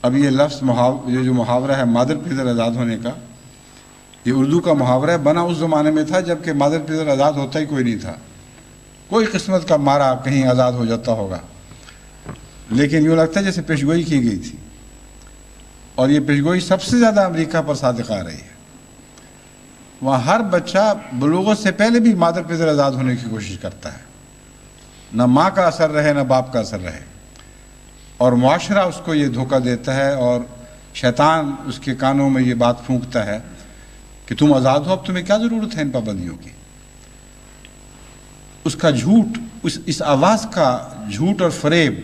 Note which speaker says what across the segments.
Speaker 1: اب یہ لفظ یہ جو محاورہ ہے مادر پدر آزاد ہونے کا، یہ اردو کا محاورہ ہے، بنا اس زمانے میں تھا جب کہ مادر پدر آزاد ہوتا ہی کوئی نہیں تھا، کوئی قسمت کا مارا کہیں آزاد ہو جاتا ہوگا، لیکن یوں لگتا ہے جیسے پیشگوئی کی گئی تھی، اور یہ پیشگوئی سب سے زیادہ امریکہ پر صادق آ رہی ہے۔ وہاں ہر بچہ بلوغت سے پہلے بھی مادر پدر آزاد ہونے کی کوشش کرتا ہے، نہ ماں کا اثر رہے نہ باپ کا اثر رہے، اور معاشرہ اس کو یہ دھوکہ دیتا ہے، اور شیطان اس کے کانوں میں یہ بات پھونکتا ہے کہ تم آزاد ہو، اب تمہیں کیا ضرورت ہے ان پابندیوں کی۔ اس کا جھوٹ، اس آواز کا جھوٹ اور فریب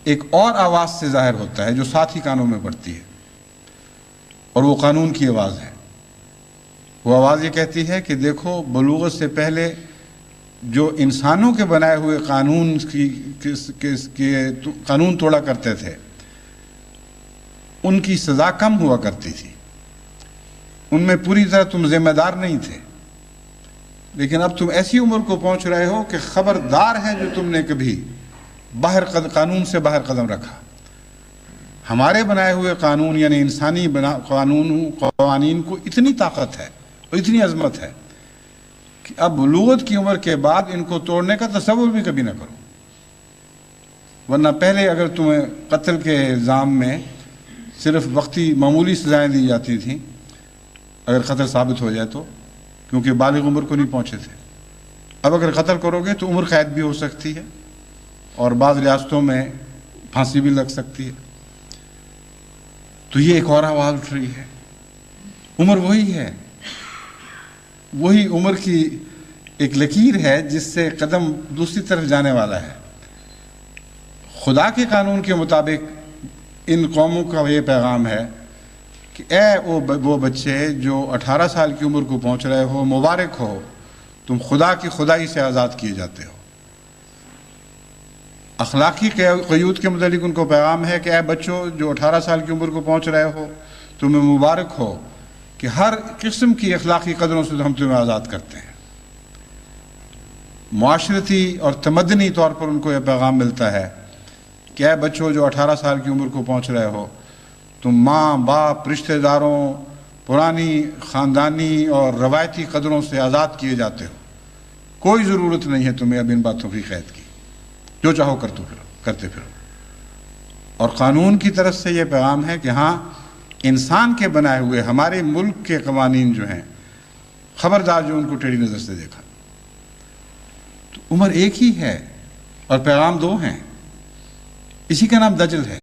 Speaker 1: ایک اور آواز سے ظاہر ہوتا ہے جو ساتھ ہی کانوں میں پڑتی ہے، اور وہ قانون کی آواز ہے۔ وہ آواز یہ کہتی ہے کہ دیکھو، بلوغت سے پہلے جو انسانوں کے بنائے ہوئے قانون توڑا کرتے تھے، ان کی سزا کم ہوا کرتی تھی، ان میں پوری طرح تم ذمہ دار نہیں تھے، لیکن اب تم ایسی عمر کو پہنچ رہے ہو کہ خبردار ہے جو تم نے کبھی قانون سے باہر قدم رکھا۔ ہمارے بنائے ہوئے قانون یعنی انسانی قوانین کو اتنی طاقت ہے اور اتنی عظمت ہے کہ اب بلوغت کی عمر کے بعد ان کو توڑنے کا تصور بھی کبھی نہ کرو، ورنہ پہلے اگر تمہیں قتل کے الزام میں صرف وقتی معمولی سزائیں دی جاتی تھیں اگر قتل ثابت ہو جائے تو، کیونکہ بالغ عمر کو نہیں پہنچے تھے، اب اگر قتل کرو گے تو عمر قید بھی ہو سکتی ہے، اور بعض ریاستوں میں پھانسی بھی لگ سکتی ہے۔ تو یہ ایک اور آواز اٹھ رہی ہے، عمر وہی ہے، وہی عمر کی ایک لکیر ہے جس سے قدم دوسری طرف جانے والا ہے۔ خدا کے قانون کے مطابق ان قوموں کا یہ پیغام ہے کہ اے وہ بچے جو 18 سال کی عمر کو پہنچ رہے ہو، مبارک ہو، تم خدا کی خدائی سے آزاد کیے جاتے ہو۔ اخلاقی قیود کے متعلق ان کو پیغام ہے کہ اے بچوں جو 18 سال کی عمر کو پہنچ رہے ہو، تمہیں مبارک ہو کہ ہر قسم کی اخلاقی قدروں سے ہم تمہیں آزاد کرتے ہیں۔ معاشرتی اور تمدنی طور پر ان کو یہ پیغام ملتا ہے کہ اے بچوں جو 18 سال کی عمر کو پہنچ رہے ہو، تم ماں باپ، رشتہ داروں، پرانی خاندانی اور روایتی قدروں سے آزاد کیے جاتے ہو، کوئی ضرورت نہیں ہے تمہیں اب ان باتوں کی قید کی، جو چاہو کرتے پھرو۔ اور قانون کی طرف سے یہ پیغام ہے کہ ہاں، انسان کے بنائے ہوئے ہمارے ملک کے قوانین جو ہیں، خبردار جو ان کو ٹیڑھی نظر سے دیکھا۔ تو عمر ایک ہی ہے اور پیغام دو ہیں، اسی کا نام دجل ہے۔